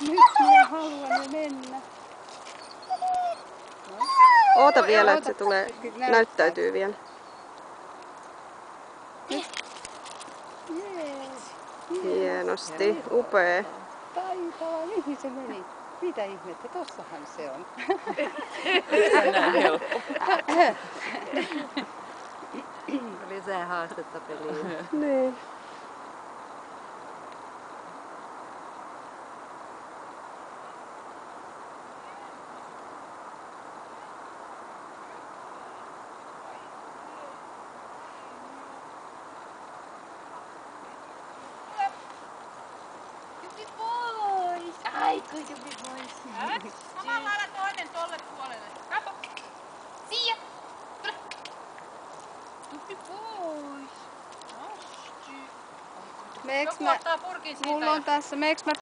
Nyt minä haluan mennä. Oota vielä, että se tulee, näyttäytyy vielä. Hienosti, upea. Taitava, mihin se meni? Mitä ihmettä, tossahan se on. Tänään helppo. Lisää haastetta peliin. Niin. Jupi pois! Aika jupi pois. Samalla lailla toinen tolle puolelle. Kato. Siia. Tule. Jupi pois. Nosti. Meeks Joku mä, ottaa purkin siitä. mulla on tässä, meeks mä